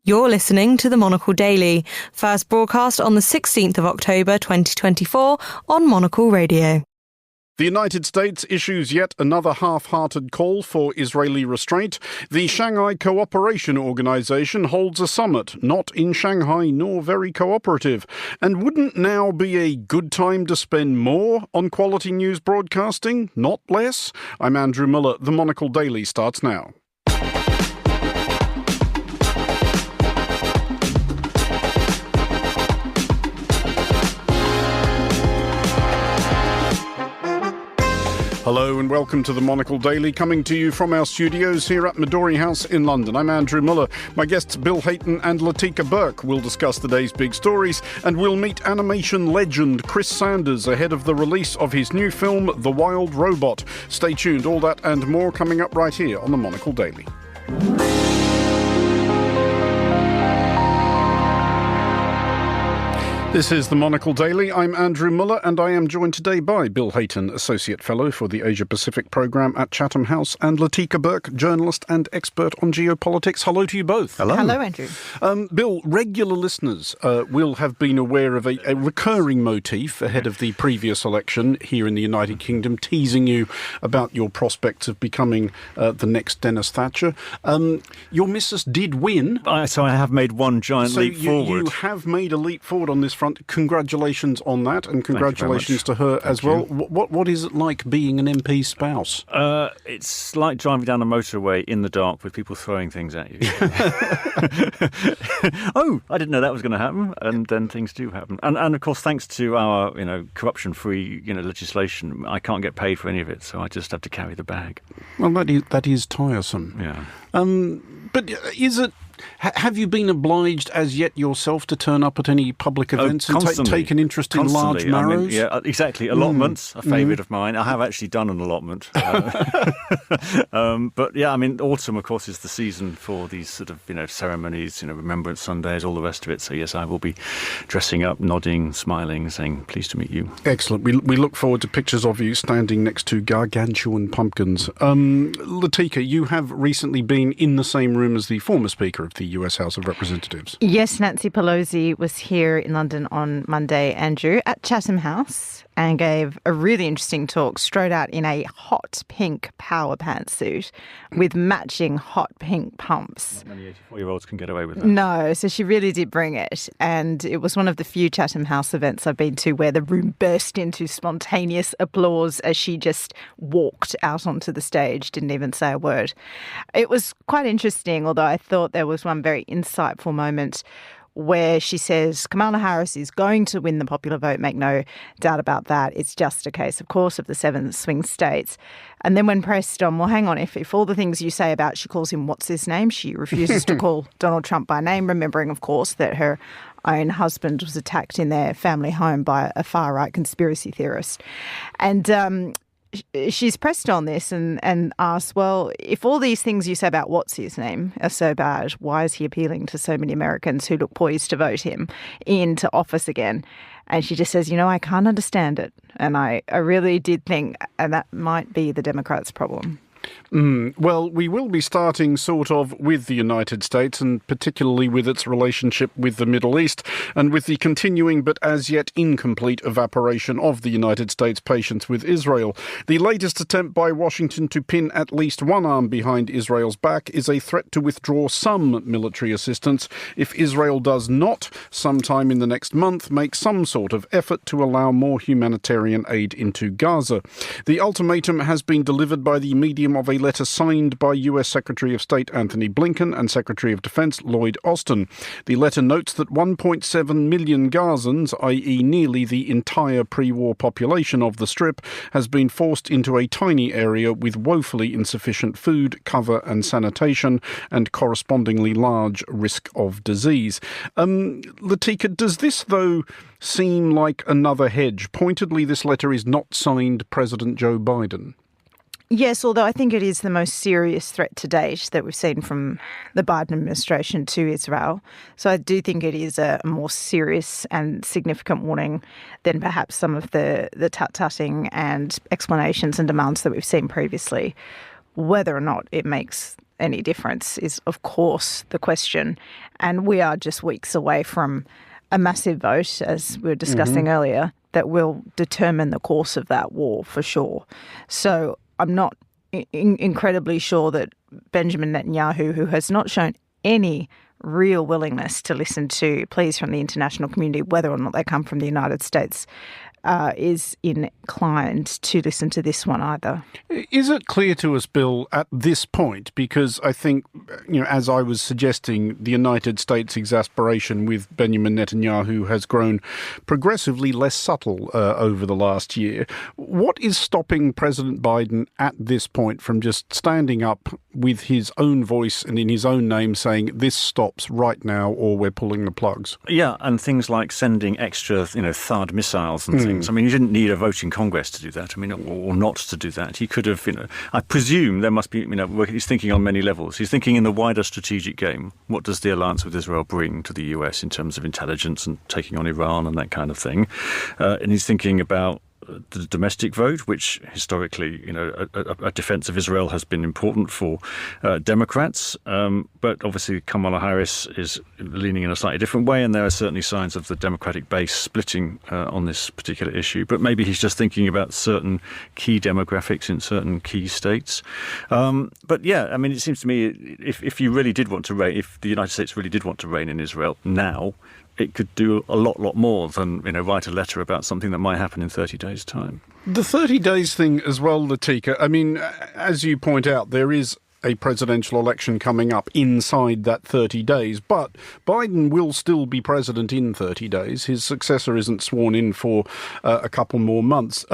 You're listening to the Monocle Daily, first broadcast on the 16th of October 2024 on Monocle Radio. The United States issues yet another half-hearted call for Israeli restraint. The Shanghai Cooperation Organisation holds a summit, not in Shanghai nor very cooperative. And wouldn't now be a good time to spend more on quality news broadcasting, not less? I'm Andrew Muller. The Monocle Daily starts now. Hello and welcome to the Monocle Daily, coming to you from our studios here at Midori House in London. I'm Andrew Muller. My guests Bill Hayton and Latika Burke will discuss the day's big stories, and we'll meet animation legend Chris Sanders ahead of the release of his new film, The Wild Robot. Stay tuned, all that and more coming up right here on the Monocle Daily. This is the Monocle Daily. I'm Andrew Muller, and I am joined today by Bill Hayton, Associate Fellow for the Asia-Pacific Programme at Chatham House, and Latika Burke, journalist and expert on geopolitics. Hello to you both. Hello. Hello, Andrew. Bill, regular listeners will have been aware of a recurring motif ahead of the previous election here in the United Kingdom, teasing you about your prospects of becoming the next Dennis Thatcher. Your missus did win. So I have made one giant leap forward. You have made a leap forward on this front. Congratulations on that, and congratulations to her as well. What is it like being an MP spouse? It's like driving down a motorway in the dark with people throwing things at you. Oh, I didn't know that was going to happen, and then things do happen. And of course, thanks to our corruption-free legislation, I can't get paid for any of it, so I just have to carry the bag. Well, that is tiresome. Yeah. But is it? Have you been obliged as yet yourself to turn up at any public events and take an interest in large marrows? Yeah, exactly. Allotments, a favourite of mine. I have actually done an allotment. But yeah, autumn, of course, is the season for these sort of, ceremonies, Remembrance Sundays, all the rest of it. So yes, I will be dressing up, nodding, smiling, saying, pleased to meet you. Excellent. We look forward to pictures of you standing next to gargantuan pumpkins. Latika, you have recently been in the same room as the former Speaker of the US House of Representatives. Yes, Nancy Pelosi was here in London on Monday, Andrew, at Chatham House, and gave a really interesting talk straight out in a hot pink power pantsuit with matching hot pink pumps. Not many 84-year-olds can get away with that. No, so she really did bring it. And it was one of the few Chatham House events I've been to where the room burst into spontaneous applause as she just walked out onto the stage, didn't even say a word. It was quite interesting, although I thought there was one very insightful moment where she says Kamala Harris is going to win the popular vote, make no doubt about that. It's just a case, of course, of the 7 swing states. And then when pressed on, well, hang on, if all the things you say about, she calls him what's his name, she refuses to call Donald Trump by name, remembering, of course, that her own husband was attacked in their family home by a far-right conspiracy theorist. And she's pressed on this and asked, well, if all these things you say about what's his name are so bad, why is he appealing to so many Americans who look poised to vote him into office again? And she just says, I can't understand it. And I really did think that might be the Democrats' problem. Well, we will be starting sort of with the United States, and particularly with its relationship with the Middle East, and with the continuing but as yet incomplete evaporation of the United States' patience with Israel. The latest attempt by Washington to pin at least one arm behind Israel's back is a threat to withdraw some military assistance if Israel does not, sometime in the next month, make some sort of effort to allow more humanitarian aid into Gaza. The ultimatum has been delivered by the medium of a letter signed by US Secretary of State Anthony Blinken and Secretary of Defense Lloyd Austin. The letter notes that 1.7 million Gazans, i.e. nearly the entire pre-war population of the Strip, has been forced into a tiny area with woefully insufficient food, cover and sanitation, and correspondingly large risk of disease. Latika, does this, though, seem like another hedge? Pointedly, this letter is not signed President Joe Biden. Yes, although I think it is the most serious threat to date that we've seen from the Biden administration to Israel. So I do think it is a more serious and significant warning than perhaps some of the tut-tutting and explanations and demands that we've seen previously. Whether or not it makes any difference is, of course, the question. And we are just weeks away from a massive vote, as we were discussing earlier, that will determine the course of that war for sure. So I'm not incredibly sure that Benjamin Netanyahu, who has not shown any real willingness to listen to pleas from the international community, whether or not they come from the United States, is inclined to listen to this one either. Is it clear to us, Bill, at this point, because I think, as I was suggesting, the United States' exasperation with Benjamin Netanyahu has grown progressively less subtle over the last year. What is stopping President Biden at this point from just standing up with his own voice and in his own name saying this stops right now or we're pulling the plugs? Yeah, and things like sending extra, THAAD missiles and things. I mean, you didn't need a vote in Congress to do that, or not to do that. He could have, I presume there must be, he's thinking on many levels. He's thinking in the wider strategic game. What does the alliance with Israel bring to the US in terms of intelligence and taking on Iran and that kind of thing? And he's thinking about the domestic vote, which historically, a defence of Israel has been important for Democrats. But obviously Kamala Harris is leaning in a slightly different way, and there are certainly signs of the Democratic base splitting on this particular issue. But maybe he's just thinking about certain key demographics in certain key states. But yeah, I mean, it seems to me if you really did want to reign, if the United States really did want to reign in Israel now, it could do a lot more than, write a letter about something that might happen in 30 days' time. The 30 days thing as well, Latika, I mean, as you point out, there is a presidential election coming up inside that 30 days, but Biden will still be president in 30 days. His successor isn't sworn in for a couple more months.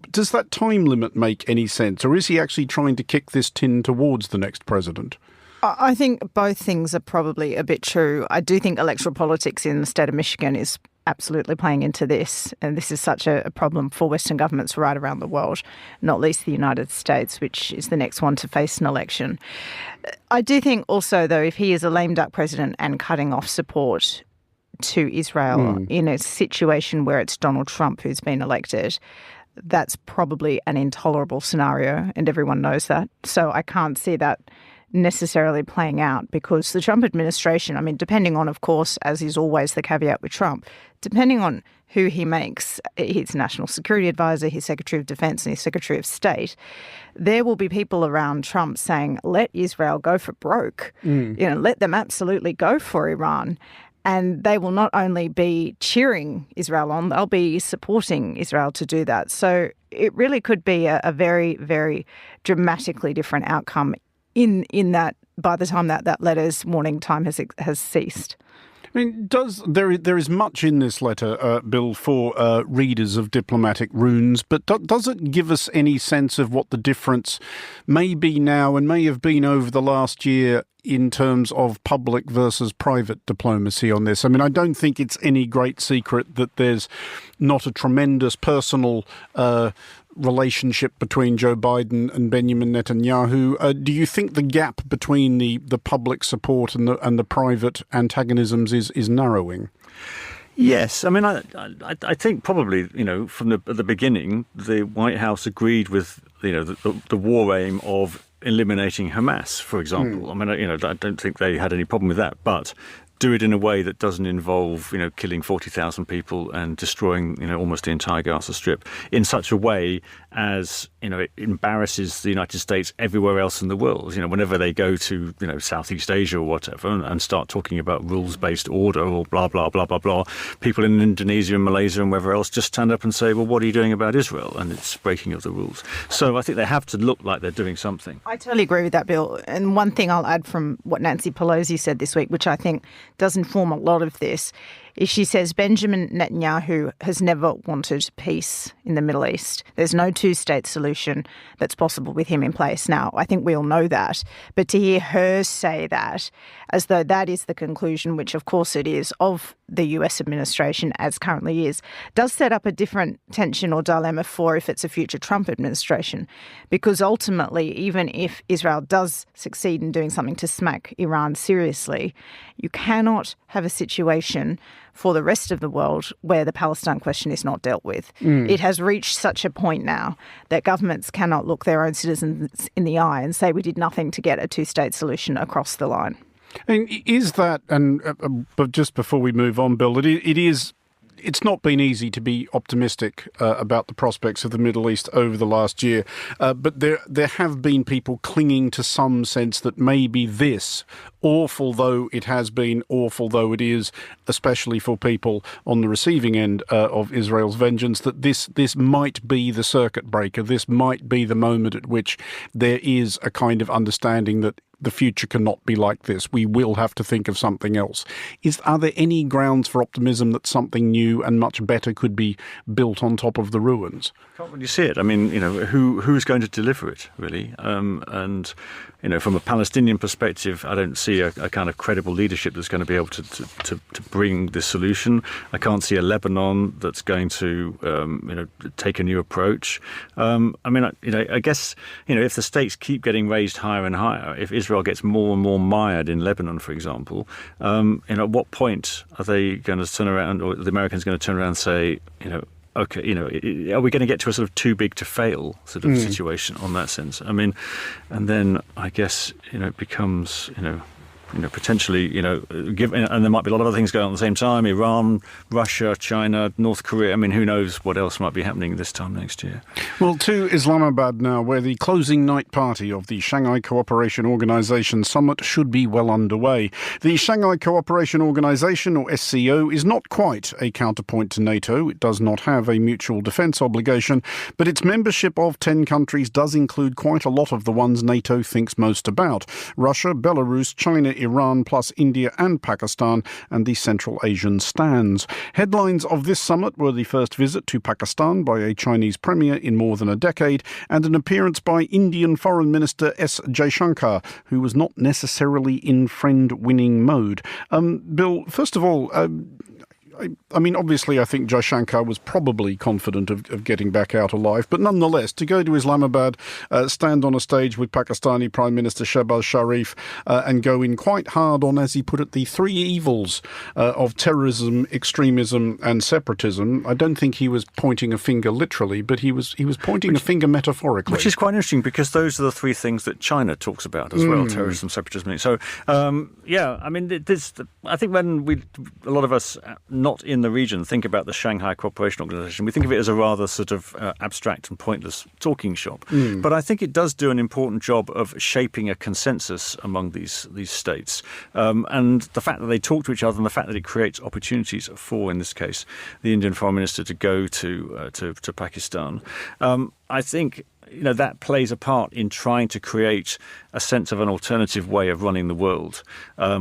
Does that time limit make any sense, or is he actually trying to kick this tin towards the next president? I think both things are probably a bit true. I do think electoral politics in the state of Michigan is absolutely playing into this, and this is such a problem for Western governments right around the world, not least the United States, which is the next one to face an election. I do think also, though, if he is a lame duck president and cutting off support to Israel in a situation where it's Donald Trump who's been elected, that's probably an intolerable scenario, and everyone knows that. So I can't see that necessarily playing out, because the Trump administration, I mean, depending on, of course, as is always the caveat with Trump, depending on who he makes his national security advisor, his secretary of defense and his secretary of state, there will be people around Trump saying, let Israel go for broke, let them absolutely go for Iran. And they will not only be cheering Israel on, they'll be supporting Israel to do that. So it really could be a very, very dramatically different outcome in that by the time that letter's warning time has ceased. I mean, there is much in this letter, Bill, for readers of diplomatic runes, but does it give us any sense of what the difference may be now and may have been over the last year in terms of public versus private diplomacy on this? I mean, I don't think it's any great secret that there's not a tremendous personal relationship between Joe Biden and Benjamin Netanyahu. Do you think the gap between the public support and the private antagonisms is narrowing? Yes, I mean, I think probably, from the beginning, the White House agreed with, the war aim of eliminating Hamas, for example. I mean, I don't think they had any problem with that, but do it in a way that doesn't involve, killing 40,000 people and destroying, almost the entire Gaza Strip in such a way as, it embarrasses the United States everywhere else in the world. Whenever they go to, Southeast Asia or whatever and start talking about rules-based order or blah, blah, blah, blah, blah, people in Indonesia and Malaysia and wherever else just stand up and say, well, what are you doing about Israel? And it's breaking of the rules. So I think they have to look like they're doing something. I totally agree with that, Bill. And one thing I'll add from what Nancy Pelosi said this week, which I think does inform a lot of this, is she says Benjamin Netanyahu has never wanted peace in the Middle East. There's no two-state solution that's possible with him in place. Now, I think we all know that, but to hear her say that as though that is the conclusion, which of course it is, of the US administration as currently is, does set up a different tension or dilemma for if it's a future Trump administration. Because ultimately, even if Israel does succeed in doing something to smack Iran seriously, you cannot have a situation for the rest of the world where the Palestine question is not dealt with. It has reached such a point now that governments cannot look their own citizens in the eye and say we did nothing to get a two-state solution across the line. And is that, but just before we move on, Bill, it's not been easy to be optimistic about the prospects of the Middle East over the last year, but there have been people clinging to some sense that maybe this, awful though it has been, awful though it is, especially for people on the receiving end of Israel's vengeance, that this might be the circuit breaker. This might be the moment at which there is a kind of understanding that the future cannot be like this. We will have to think of something else. Are there any grounds for optimism that something new and much better could be built on top of the ruins? Can't really see it. I mean, who's going to deliver it, really? And from a Palestinian perspective, I don't see a kind of credible leadership that's going to be able to bring this solution. I can't see a Lebanon that's going to, take a new approach. I guess, if the stakes keep getting raised higher and higher, if Israel gets more and more mired in Lebanon, for example, at what point are they going to turn around, or the Americans going to turn around and say, okay, are we going to get to a sort of too big to fail sort of situation on that sense? I mean, and then I guess, it becomes, potentially, and there might be a lot of other things going on at the same time, Iran, Russia, China, North Korea. I mean, who knows what else might be happening this time next year. Well, to Islamabad now, where the closing night party of the Shanghai Cooperation Organisation summit should be well underway. The Shanghai Cooperation Organisation, or SCO, is not quite a counterpoint to NATO. It does not have a mutual defence obligation, but its membership of 10 countries does include quite a lot of the ones NATO thinks most about: Russia, Belarus, China, Iran, plus India and Pakistan, and the Central Asian stands. Headlines of this summit were the first visit to Pakistan by a Chinese premier in more than a decade, and an appearance by Indian Foreign Minister S. Jaishankar, who was not necessarily in friend-winning mode. Bill, first of all, I mean, obviously, I think Jaishankar was probably confident of getting back out alive, but nonetheless, to go to Islamabad, stand on a stage with Pakistani Prime Minister Shehbaz Sharif, and go in quite hard on, as he put it, the three evils of terrorism, extremism and separatism. I don't think he was pointing a finger literally, but he was pointing a finger metaphorically. Which is quite interesting, because those are the three things that China talks about as well: terrorism, separatism. So, I mean, I think when a lot of us not in the region think about the Shanghai Cooperation Organisation, we think of it as a rather sort of abstract and pointless talking shop. But I think it does do an important job of shaping a consensus among these states. And the fact that they talk to each other, and the fact that it creates opportunities for, in this case, the Indian Foreign Minister to go to Pakistan, I think that plays a part in trying to create a sense of an alternative way of running the world,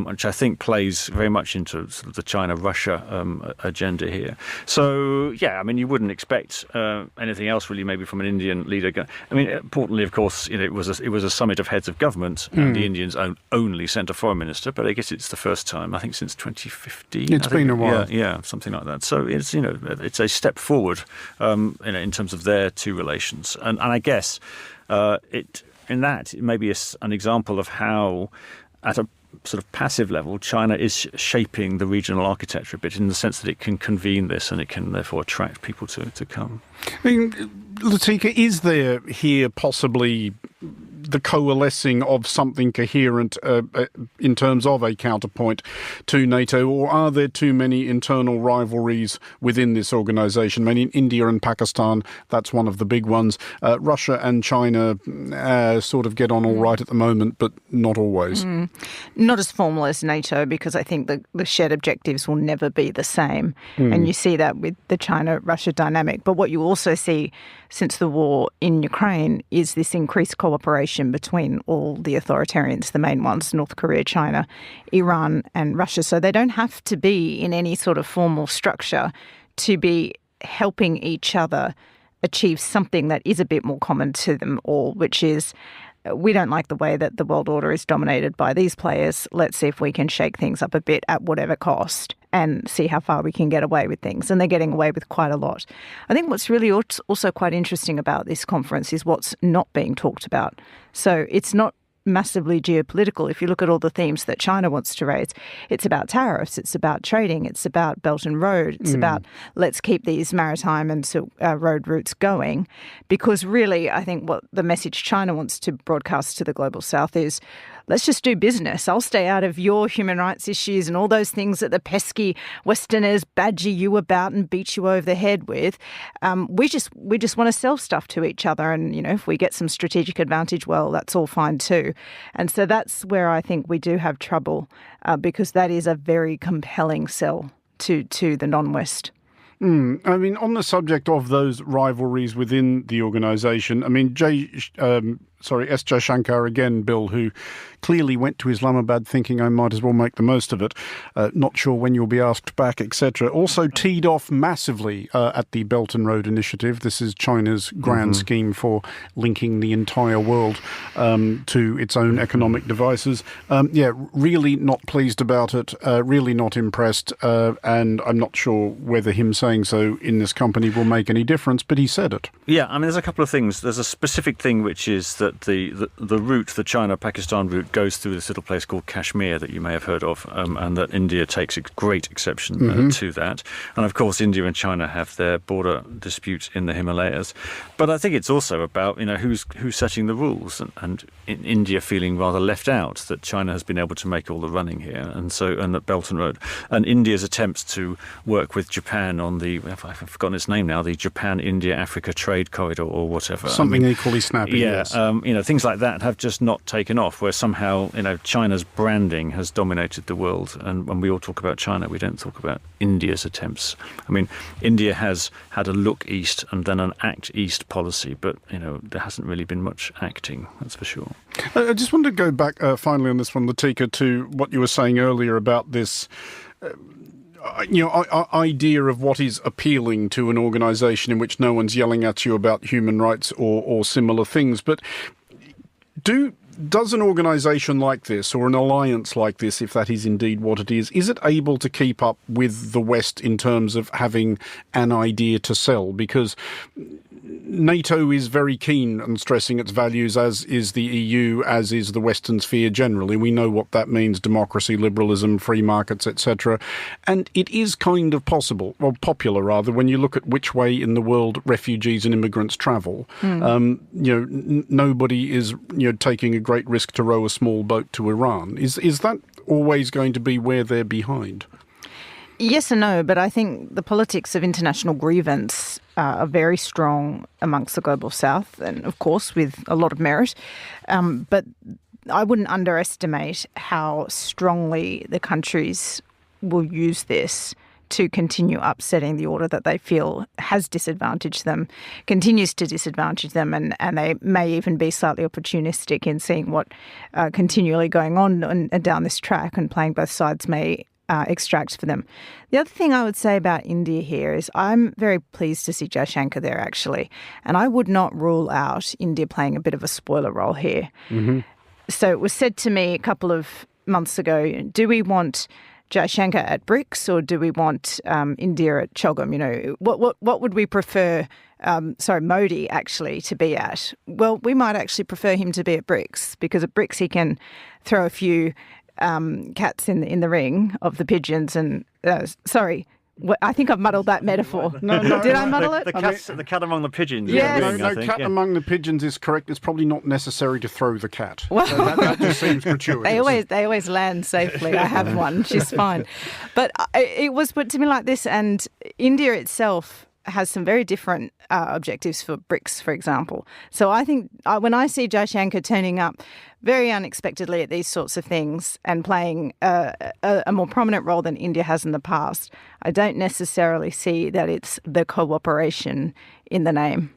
which I think plays very much into sort of the China-Russia agenda here. So, I mean, you wouldn't expect anything else really, maybe from an Indian leader. I mean, importantly, of course, it was a summit of heads of government, and the Indians only sent a foreign minister. But I guess it's the first time, I think, since 2015. It's been a while. Yeah, something like that. So it's it's a step forward in terms of their two relations, and I guess it may be an example of how, at a sort of passive level, China is shaping the regional architecture a bit, in the sense that it can convene this and it can therefore attract people to come. I mean, Latika, is there here possibly the coalescing of something coherent in terms of a counterpoint to NATO, or are there too many internal rivalries within this organisation? I mean, in India and Pakistan, that's one of the big ones. Russia and China sort of get on all right at the moment, but not always. Not as formal as NATO, because I think the shared objectives will never be the same. And you see that with the China-Russia dynamic. But what you also see since the war in Ukraine is this increased cooperation between all the authoritarians, the main ones, North Korea, China, Iran and Russia. So they don't have to be in any sort of formal structure to be helping each other achieve something that is a bit more common to them all, which is, we don't like the way that the world order is dominated by these players. Let's see if we can shake things up a bit at whatever cost and see how far we can get away with things. And they're getting away with quite a lot. I think what's really also quite interesting about this conference is what's not being talked about. So it's not massively geopolitical. If you look at all the themes that China wants to raise, it's about tariffs, it's about trading, it's about Belt and Road, it's about let's keep these maritime and road routes going. Because really, I think what the message China wants to broadcast to the global south is, let's just do business. I'll stay out of your human rights issues and all those things that the pesky Westerners badger you about and beat you over the head with. We just want to sell stuff to each other, and if we get some strategic advantage, well, that's all fine too. And so that's where I think we do have trouble, because that is a very compelling sell to the non-West. I mean, on the subject of those rivalries within the organisation, I mean, S. Jaishankar again, Bill, who clearly went to Islamabad thinking I might as well make the most of it, not sure when you'll be asked back, etc. Also teed off massively at the Belt and Road Initiative. This is China's grand scheme for linking the entire world to its own economic devices. Really not pleased about it, really not impressed, and I'm not sure whether him saying so in this company will make any difference, but he said it. Yeah, I mean, there's a couple of things. There's a specific thing, which is that the route, the China-Pakistan route, goes through this little place called Kashmir that you may have heard of, and that India takes a great exception to that. And of course, India and China have their border dispute in the Himalayas. But I think it's also about who's setting the rules, and in India feeling rather left out that China has been able to make all the running here, and that Belt and Road, and India's attempts to work with Japan on I've forgotten its name now, the Japan-India-Africa Trade Corridor or whatever. Something equally snappy. Yeah, yes. Things like that have just not taken off, where somehow China's branding has dominated the world, and when we all talk about China, we don't talk about India's attempts. I mean, India has had a look east and then an act east policy, but there hasn't really been much acting, that's for sure. I just wanted to go back finally on this one, Latika, to what you were saying earlier about this idea of what is appealing to an organisation in which no one's yelling at you about human rights or similar things. But does an organisation like this, or an alliance like this, if that is indeed what it is it able to keep up with the West in terms of having an idea to sell? Because NATO is very keen on stressing its values, as is the EU, as is the Western sphere generally. We know what that means: democracy, liberalism, free markets, etc. And it is kind of popular rather, when you look at which way in the world refugees and immigrants travel. Nobody is taking a great risk to row a small boat to Iran. Is that always going to be where they're behind? Yes and no, but I think the politics of international grievance are very strong amongst the global south, and of course with a lot of merit. But I wouldn't underestimate how strongly the countries will use this to continue upsetting the order that they feel has disadvantaged them, continues to disadvantage them, and they may even be slightly opportunistic in seeing what continually going on and down this track, and playing both sides may extract for them. The other thing I would say about India here is I'm very pleased to see Jaishankar there, actually, and I would not rule out India playing a bit of a spoiler role here. So it was said to me a couple of months ago, do we want Jaishankar at BRICS, or do we want India at CHOGM? What would we prefer Modi actually to be at? Well, we might actually prefer him to be at BRICS, because at BRICS he can throw a few cats in the ring of the pigeons and I think I've muddled that metaphor. No, Did I muddle it? The cat among the pigeons. Yes. Cat among the pigeons is correct. It's probably not necessary to throw the cat. Well, that just seems gratuitous. They always land safely. I have one. She's fine. But it was put to me like this, and India itself has some very different objectives for BRICS, for example. So I think when I see Jaishankar turning up very unexpectedly at these sorts of things and playing a more prominent role than India has in the past, I don't necessarily see that it's the cooperation in the name.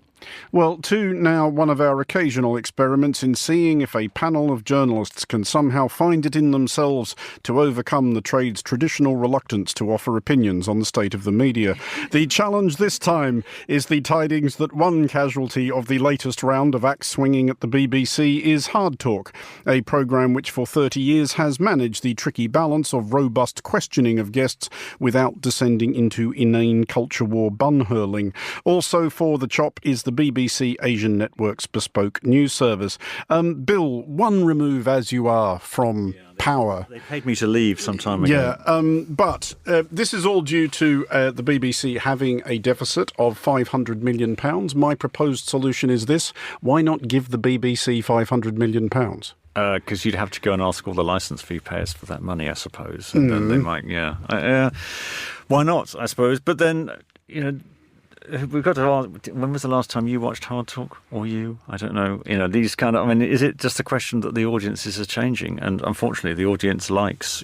Well, to now one of our occasional experiments in seeing if a panel of journalists can somehow find it in themselves to overcome the trade's traditional reluctance to offer opinions on the state of the media. The challenge this time is the tidings that one casualty of the latest round of axe swinging at the BBC is Hard Talk, a programme which for 30 years has managed the tricky balance of robust questioning of guests without descending into inane culture war bun hurling. Also for the chop is the BBC Asian Network's bespoke news service. Bill, one remove as you are from power. They paid me to leave some time ago. Yeah, but this is all due to the BBC having a deficit of £500 million. My proposed solution is this: why not give the BBC £500 million? Because you'd have to go and ask all the licence fee payers for that money, I suppose. And then they might, why not, I suppose. But then, we've got to ask, when was the last time you watched Hard Talk? Or you? I don't know. These kind of, is it just a question that the audiences are changing? And unfortunately, the audience likes,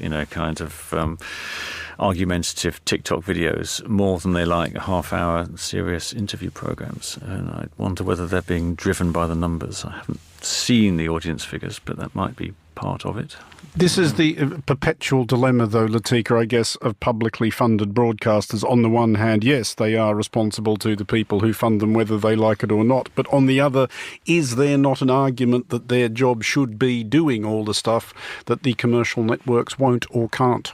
argumentative TikTok videos more than they like half-hour serious interview programmes. And I wonder whether they're being driven by the numbers. I haven't seen the audience figures, but that might be part of it. This is the perpetual dilemma, though, Latika, I guess, of publicly funded broadcasters. On the one hand, yes, they are responsible to the people who fund them, whether they like it or not. But on the other, is there not an argument that their job should be doing all the stuff that the commercial networks won't or can't?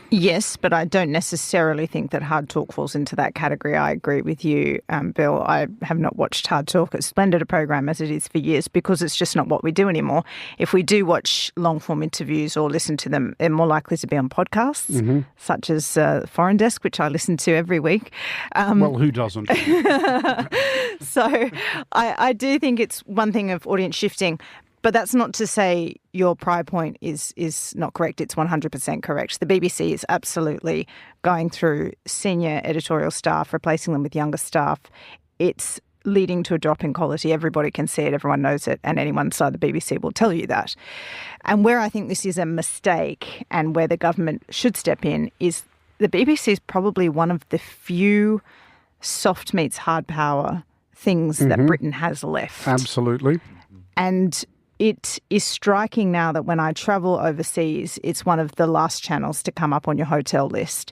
Yes, but I don't necessarily think that Hard Talk falls into that category. I agree with you, Bill. I have not watched Hard Talk, as splendid a program as it is, for years, because it's just not what we do anymore. If we do watch long-form interviews or listen to them, they're more likely to be on podcasts, such as Foreign Desk, which I listen to every week. Well, who doesn't? So I do think it's one thing of audience shifting. But that's not to say your prior point is not correct. It's 100% correct. The BBC is absolutely going through senior editorial staff, replacing them with younger staff. It's leading to a drop in quality. Everybody can see it. Everyone knows it. And anyone inside the BBC will tell you that. And where I think this is a mistake and where the government should step in is the BBC is probably one of the few soft meets hard power things that Britain has left. Absolutely. And it is striking now that when I travel overseas, it's one of the last channels to come up on your hotel list.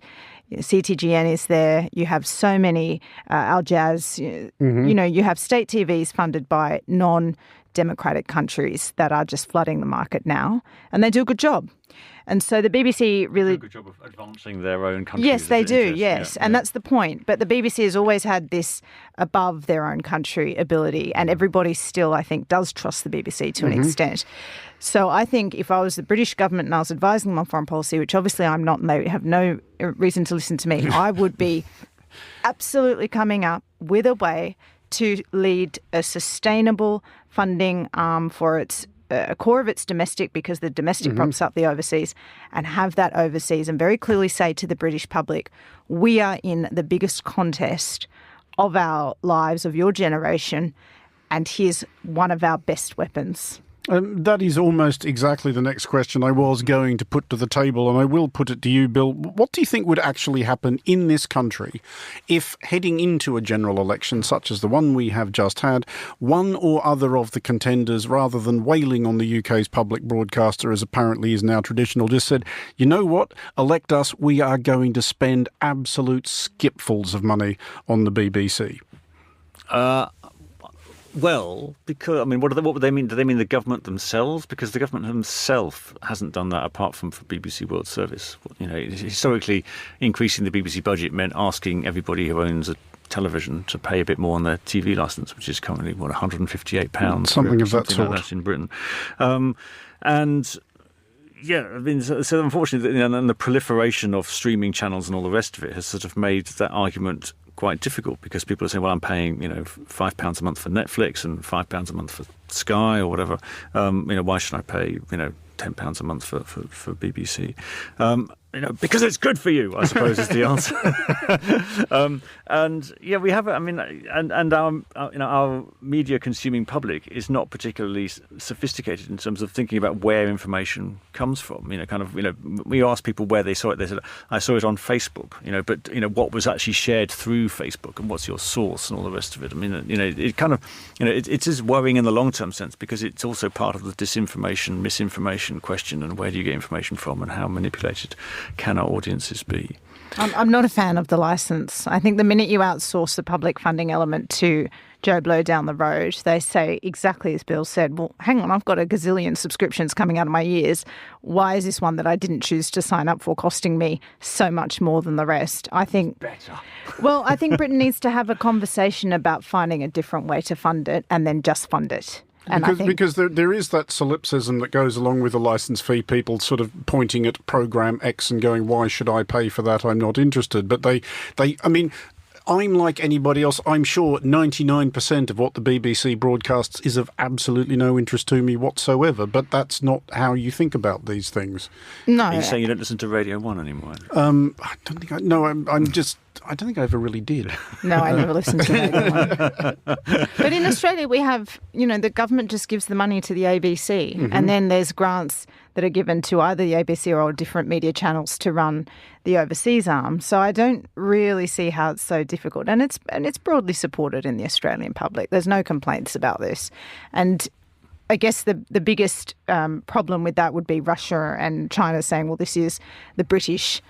CTGN is there. You have so many, Al Jazz, you have state TVs funded by non-democratic countries that are just flooding the market now, and they do a good job. And so the BBC really... do a good job of advancing their own country. Yes, they do, yes. And that's the point. But the BBC has always had this above their own country ability, and everybody still, I think, does trust the BBC to an extent. So I think if I was the British government and I was advising them on foreign policy, which obviously I'm not, and they have no reason to listen to me, I would be absolutely coming up with a way to lead a sustainable funding arm for its a core of its domestic, because the domestic props up the overseas, and have that overseas and very clearly say to the British public, we are in the biggest contest of our lives, of your generation, and here's one of our best weapons. That is almost exactly the next question I was going to put to the table, and I will put it to you, Bill. What do you think would actually happen in this country if, heading into a general election such as the one we have just had, one or other of the contenders, rather than wailing on the UK's public broadcaster, as apparently is now traditional, just said, you know what, elect us, we are going to spend absolute skipfuls of money on the BBC? Well, because, what would they mean? Do they mean the government themselves? Because the government themselves hasn't done that apart from for BBC World Service. Historically, increasing the BBC budget meant asking everybody who owns a television to pay a bit more on their TV licence, which is currently, £158? Something of that sort. Like that in Britain. So unfortunately, and the proliferation of streaming channels and all the rest of it has sort of made that argument quite difficult, because people are saying, well, I'm paying, £5 a month for Netflix and £5 a month for Sky or whatever. Why should I pay, £10 a month for BBC? Because it's good for you, I suppose, is the answer. We have. Our media consuming public is not particularly sophisticated in terms of thinking about where information comes from. We ask people where they saw it. They said, "I saw it on Facebook." But what was actually shared through Facebook, and what's your source, and all the rest of it. It is worrying in the long term sense, because it's also part of the disinformation, misinformation question, and where do you get information from, and how manipulated can our audiences be? I'm not a fan of the licence. I think the minute you outsource the public funding element to Joe Blow down the road, they say exactly as Bill said, well, hang on, I've got a gazillion subscriptions coming out of my ears. Why is this one that I didn't choose to sign up for costing me so much more than the rest? I think Britain needs to have a conversation about finding a different way to fund it and then just fund it. And because there is that solipsism that goes along with the licence fee, people sort of pointing at programme X and going, why should I pay for that? I'm not interested. But I mean, I'm like anybody else. I'm sure 99% of what the BBC broadcasts is of absolutely no interest to me whatsoever. But that's not how you think about these things. No. Are you saying you don't listen to Radio 1 anymore? I don't think I don't think I ever really did. No, I never listened to Radio 1. But in Australia, we have, the government just gives the money to the ABC, and then there's grants that are given to either the ABC or different media channels to run the overseas arm. So I don't really see how it's so difficult. And it's broadly supported in the Australian public. There's no complaints about this. And I guess the biggest problem with that would be Russia and China saying, well, this is the British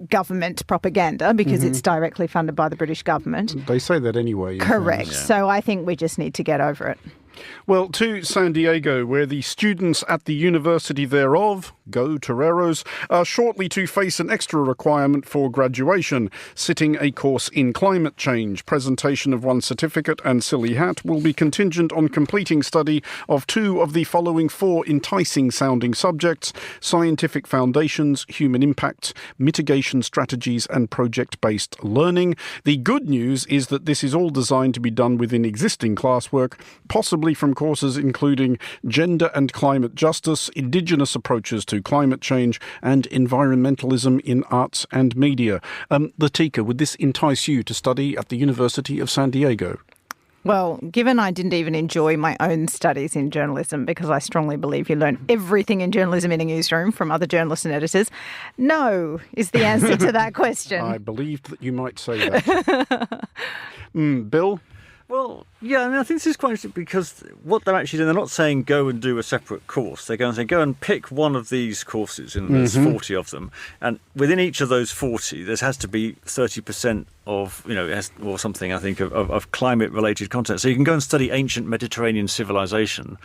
government propaganda because it's directly funded by the British government. They say that anyway. Correct. Yeah. So I think we just need to get over it. Well, to San Diego, where the students at the university thereof, go Toreros, are shortly to face an extra requirement for graduation, sitting a course in climate change. Presentation of one certificate and silly hat will be contingent on completing study of 2 of the following 4 enticing-sounding subjects: scientific foundations, human impact, mitigation strategies and project-based learning. The good news is that this is all designed to be done within existing classwork, possibly from courses including gender and climate justice, indigenous approaches to climate change, and environmentalism in arts and media. Latika, would this entice you to study at the University of San Diego? Well, given I didn't even enjoy my own studies in journalism, because I strongly believe you learn everything in journalism in a newsroom from other journalists and editors, no is the answer to that question. I believed that you might say that. Bill? Well, yeah, I mean, I think this is quite interesting because what they're actually doing, they're not saying go and do a separate course. They're going to say go and pick one of these courses, and there's 40 of them. And within each of those 40, there has to be 30% of, or something, I think, of climate-related content. So you can go and study ancient Mediterranean civilization,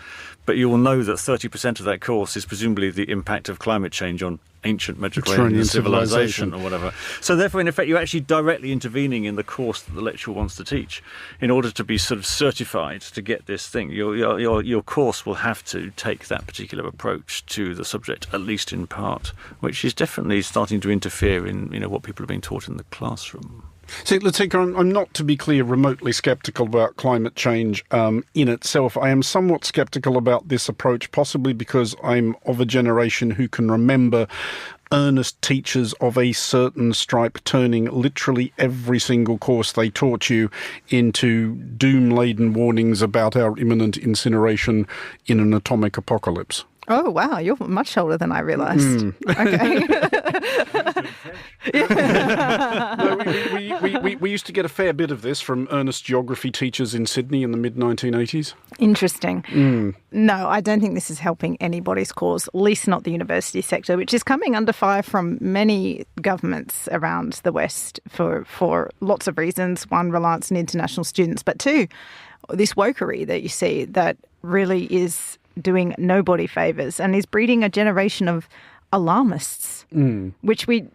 but you will know that 30% of that course is presumably the impact of climate change on ancient Mediterranean civilization or whatever. So therefore, in effect, you're actually directly intervening in the course that the lecturer wants to teach in order to be sort of certified to get this thing. Your course will have to take that particular approach to the subject, at least in part, which is definitely starting to interfere in what people are being taught in the classroom. See, Latika, I'm not, to be clear, remotely sceptical about climate change in itself. I am somewhat sceptical about this approach, possibly because I'm of a generation who can remember earnest teachers of a certain stripe turning literally every single course they taught you into doom-laden warnings about our imminent incineration in an atomic apocalypse. Oh, wow, you're much older than I realised. Okay. We used to get a fair bit of this from earnest geography teachers in Sydney in the mid-1980s. Interesting. No, I don't think this is helping anybody's cause, at least not the university sector, which is coming under fire from many governments around the West for lots of reasons. One, reliance on international students, but two, this wokery that you see that really is doing nobody favours and is breeding a generation of alarmists, which we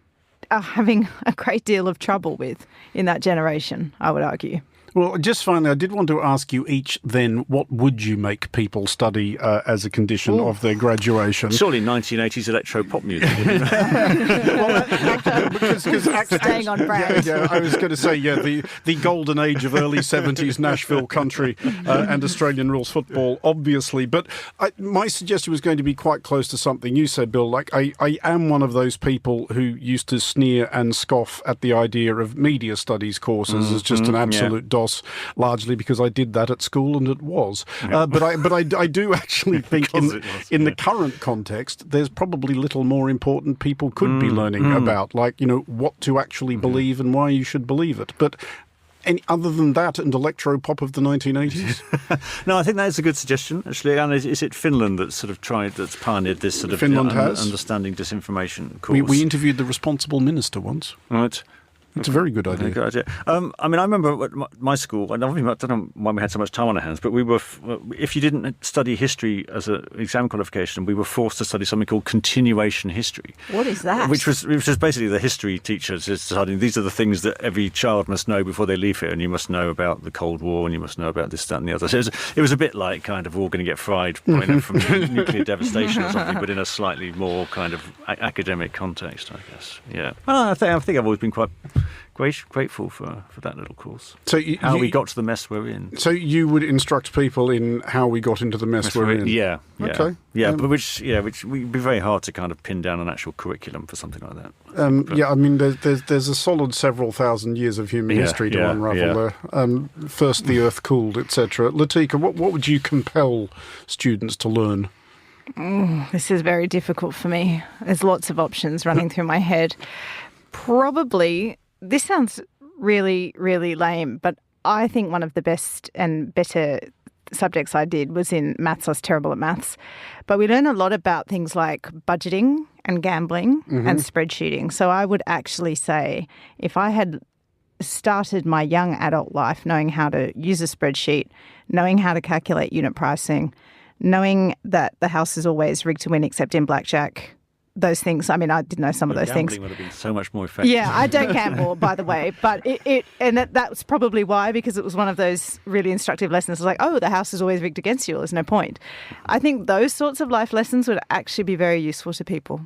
are having a great deal of trouble with in that generation, I would argue. Well, just finally, I did want to ask you each then, what would you make people study as a condition of their graduation? Surely 1980s electro-pop music. Staying on brand. Yeah, I was going to say, the golden age of early 70s Nashville country and Australian rules football, obviously. But my suggestion was going to be quite close to something you said, Bill. Like, I am one of those people who used to sneer and scoff at the idea of media studies courses as just an absolute DOS, largely because I did that at school and it was. But I do actually think in the current context, there's probably little more important people could be learning about, like, what to actually believe and why you should believe it. But other than that and electro-pop of the 1980s? No, I think that is a good suggestion, actually. And is it Finland that's pioneered this sort of Finland has understanding disinformation course? We interviewed the responsible minister once. Right. It's a very good idea. Good idea. I mean, I remember at my school, and I don't know why we had so much time on our hands, but we were, if you didn't study history as an exam qualification, we were forced to study something called continuation history. What is that? Which was basically the history teachers deciding these are the things that every child must know before they leave here, and you must know about the Cold War, and you must know about this, that, and the other. So it was a bit like kind of we're all going to get fried from nuclear devastation or something, but in a slightly more kind of academic context, I guess. Yeah. Well, I think I've always been quite grateful for that little course. So how we got to the mess we're in. So you would instruct people in how we got into the mess we're in? Yeah. Okay. Yeah, but which would be very hard to kind of pin down an actual curriculum for something like that. I mean, there's a solid several thousand years of human history to unravel there. First, the Earth cooled, etc. Latika, what would you compel students to learn? This is very difficult for me. There's lots of options running through my head. Probably, this sounds really, really lame, but I think one of the best and better subjects I did was in maths. I was terrible at maths. But we learn a lot about things like budgeting and gambling and spreadsheeting. So I would actually say if I had started my young adult life knowing how to use a spreadsheet, knowing how to calculate unit pricing, knowing that the house is always rigged to win except in blackjack, those things. I mean, I did know some of those things. Gambling would have been so much more effective. Yeah, I don't gamble, by the way, but that's probably why, because it was one of those really instructive lessons. It's like, oh, the house is always rigged against you. There's no point. I think those sorts of life lessons would actually be very useful to people.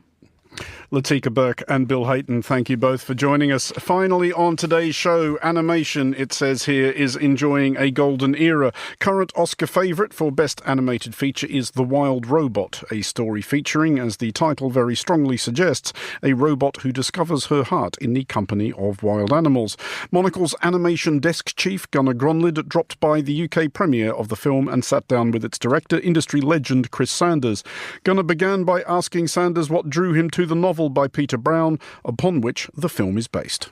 Latika Burke and Bill Hayton, thank you both for joining us. Finally on today's show, animation, it says here, is enjoying a golden era. Current Oscar favourite for Best Animated Feature is The Wild Robot, a story featuring, as the title very strongly suggests, a robot who discovers her heart in the company of wild animals. Monocle's animation desk chief, Gunnar Gronlid, dropped by the UK premiere of the film and sat down with its director, industry legend Chris Sanders. Gunnar began by asking Sanders what drew him to the novel by Peter Brown, upon which the film is based.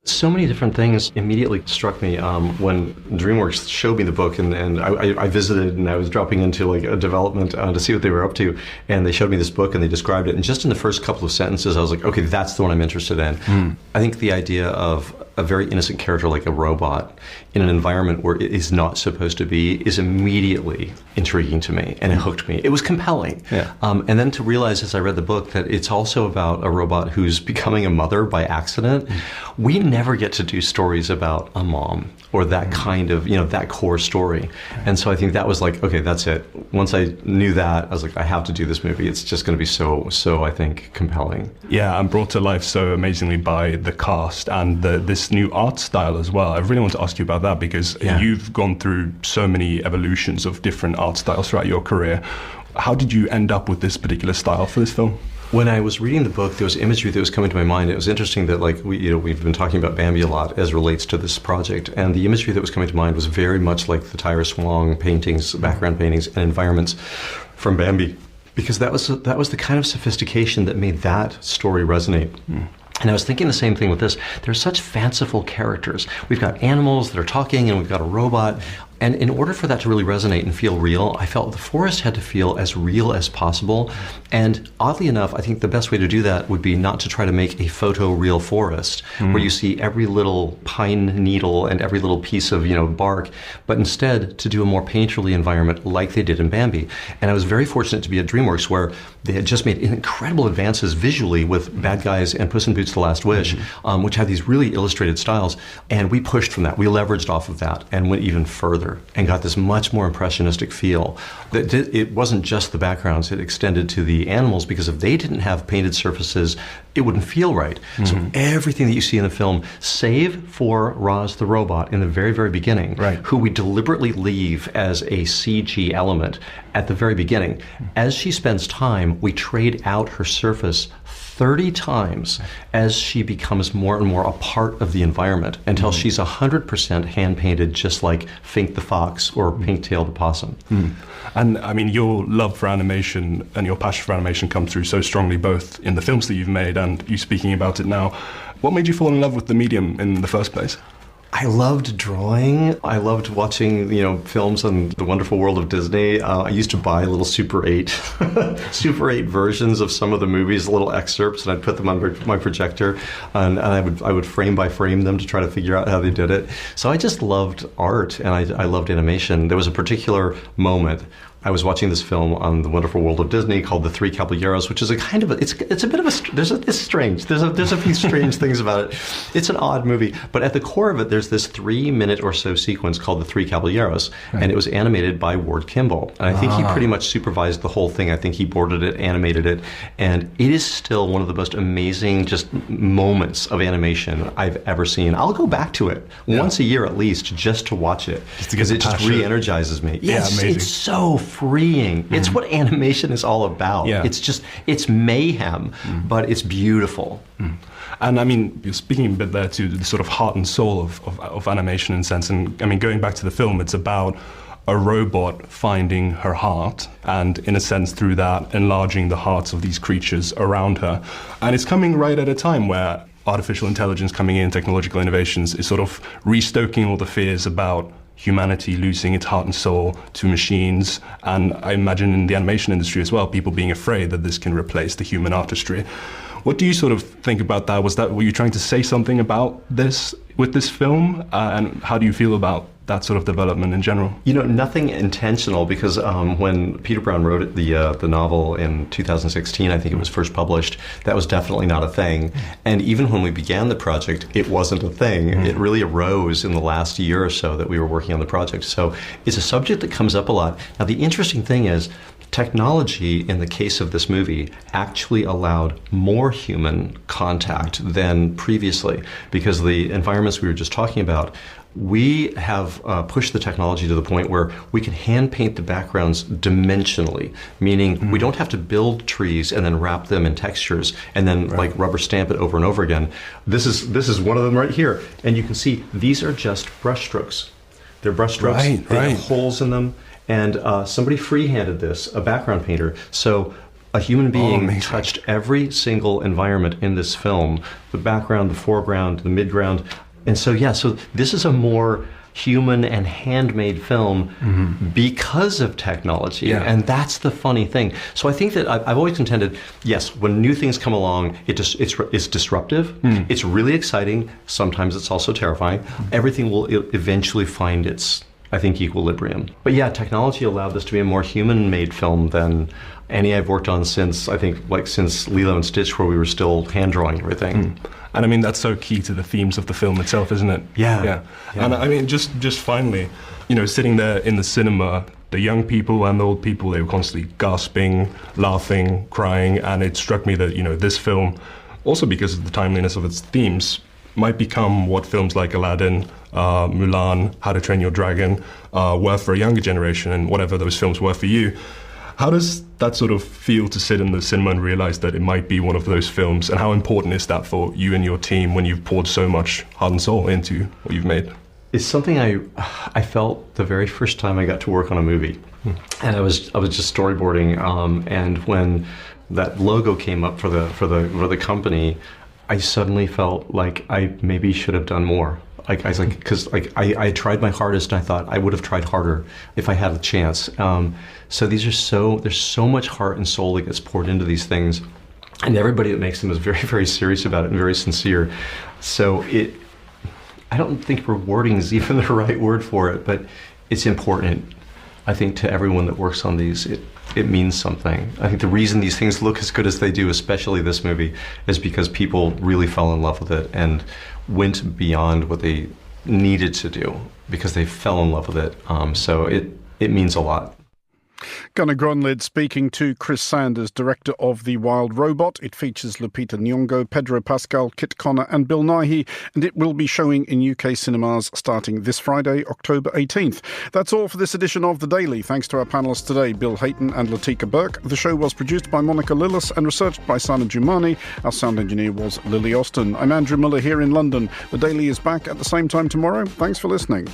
So many different things immediately struck me when DreamWorks showed me the book, and I visited, and I was dropping into like a development to see what they were up to, and they showed me this book and they described it, and just in the first couple of sentences I was like, okay, that's the one I'm interested in. I think the idea of a very innocent character like a robot in an environment where it is not supposed to be is immediately intriguing to me, and it hooked me. It was compelling. And then to realize as I read the book that it's also about a robot who's becoming a mother by accident. We never get to do stories about a mom or that kind of, that core story. And so I think that was like, okay, that's it. Once I knew that, I was like, I have to do this movie. It's just going to be so, I think, compelling. Yeah, I'm brought to life so amazingly by the cast and this new art style as well. I really want to ask you about that because you've gone through so many evolutions of different art styles throughout your career. How did you end up with this particular style for this film? When I was reading the book, there was imagery that was coming to my mind. It was interesting that, like, we've been talking about Bambi a lot as relates to this project, and the imagery that was coming to mind was very much like the Tyrus Wong paintings, background paintings, and environments from Bambi, because that was the kind of sophistication that made that story resonate. And I was thinking the same thing with this. They're such fanciful characters. We've got animals that are talking, and we've got a robot. And in order for that to really resonate and feel real, I felt the forest had to feel as real as possible. And oddly enough, I think the best way to do that would be not to try to make a photo-real forest where you see every little pine needle and every little piece of bark, but instead to do a more painterly environment like they did in Bambi. And I was very fortunate to be at DreamWorks, where they had just made incredible advances visually with Bad Guys and Puss in Boots: The Last Wish, which had these really illustrated styles. And we pushed from that. We leveraged off of that and went even further and got this much more impressionistic feel. It wasn't just the backgrounds, it extended to the animals, because if they didn't have painted surfaces, it wouldn't feel right. So everything that you see in the film, save for Roz the robot in the very, very beginning, who we deliberately leave as a CG element at the very beginning. As she spends time, we trade out her surface 30 times as she becomes more and more a part of the environment until she's 100% hand-painted, just like Fink the Fox or Pinktail the Possum. And I mean, your love for animation and your passion for animation comes through so strongly, both in the films that you've made and you speaking about it now. What made you fall in love with the medium in the first place? I loved drawing. I loved watching, films on the wonderful world of Disney. I used to buy little Super 8, Super 8 versions of some of the movies, little excerpts, and I'd put them on my projector, and I would frame by frame them to try to figure out how they did it. So I just loved art, and I loved animation. There was a particular moment. I was watching this film on the wonderful world of Disney called The Three Caballeros, which is it's a bit of it's strange. There's a few strange things about it. It's an odd movie, but at the core of it, there's this 3-minute or so sequence called The Three Caballeros, and it was animated by Ward Kimball. And I think he pretty much supervised the whole thing. I think he boarded it, animated it, and it is still one of the most amazing just moments of animation I've ever seen. I'll go back to it once a year at least just to watch it, because it just re-energizes me. Yes, it's so freeing. It's what animation is all about. Yeah. It's mayhem, but it's beautiful. And I mean, you're speaking a bit there to the sort of heart and soul of animation in a sense. And I mean, going back to the film, it's about a robot finding her heart and, in a sense, through that, enlarging the hearts of these creatures around her. And it's coming right at a time where artificial intelligence coming in, technological innovations, is sort of restoking all the fears about humanity losing its heart and soul to machines, and I imagine in the animation industry as well, people being afraid that this can replace the human artistry. What do you sort of think about that? Were you trying to say something about this with this film, and how do you feel about that sort of development in general? Nothing intentional, because when Peter Brown wrote the novel in 2016, I think it was first published, that was definitely not a thing. And even when we began the project, it wasn't a thing. It really arose in the last year or so that we were working on the project. So it's a subject that comes up a lot. Now, the interesting thing is, technology, in the case of this movie, actually allowed more human contact than previously, because the environments we were just talking about, we have pushed the technology to the point where we can hand paint the backgrounds dimensionally, meaning we don't have to build trees and then wrap them in textures and then like rubber stamp it over and over again. This is one of them right here, and you can see these are just brush strokes. They're brush strokes. They have holes in them, and somebody free-handed this, a background painter. So a human being touched every single environment in this film: the background, the foreground, the midground. And so, so this is a more human and handmade film because of technology. And that's the funny thing. So I think that I've always contended, yes, when new things come along, it's disruptive, it's really exciting, sometimes it's also terrifying. Everything will eventually find its, I think, equilibrium. But technology allowed this to be a more human-made film than any I've worked on since, I think, since Lilo and Stitch, where we were still hand-drawing everything. And I mean, that's so key to the themes of the film itself, isn't it? Yeah. And I mean, just finally, sitting there in the cinema, the young people and the old people, they were constantly gasping, laughing, crying, and it struck me that, this film, also because of the timeliness of its themes, might become what films like Aladdin, Mulan, How to Train Your Dragon were for a younger generation, and whatever those films were for you. How does that sort of feel to sit in the cinema and realize that it might be one of those films, and how important is that for you and your team when you've poured so much heart and soul into what you've made? It's something I felt the very first time I got to work on a movie, and I was just storyboarding, and when that logo came up for the company, I suddenly felt like I maybe should have done more. Because I tried my hardest, and I thought I would have tried harder if I had a chance. So there's so much heart and soul that gets poured into these things, and everybody that makes them is very, very serious about it and very sincere. So I don't think rewarding is even the right word for it, but it's important. I think to everyone that works on these, it means something. I think the reason these things look as good as they do, especially this movie, is because people really fell in love with it and went beyond what they needed to do because they fell in love with it. So it means a lot. Gunnar Gronlid speaking to Chris Sanders, director of The Wild Robot. It features Lupita Nyong'o, Pedro Pascal, Kit Connor and Bill Nighy, and it will be showing in UK cinemas starting this Friday, October 18th. That's all for this edition of The Daily. Thanks to our panellists today, Bill Hayton and Latika Burke. The show was produced by Monica Lillis and researched by Simon Jumani. Our sound engineer was Lily Austin. I'm Andrew Muller here in London. The Daily is back at the same time tomorrow. Thanks for listening.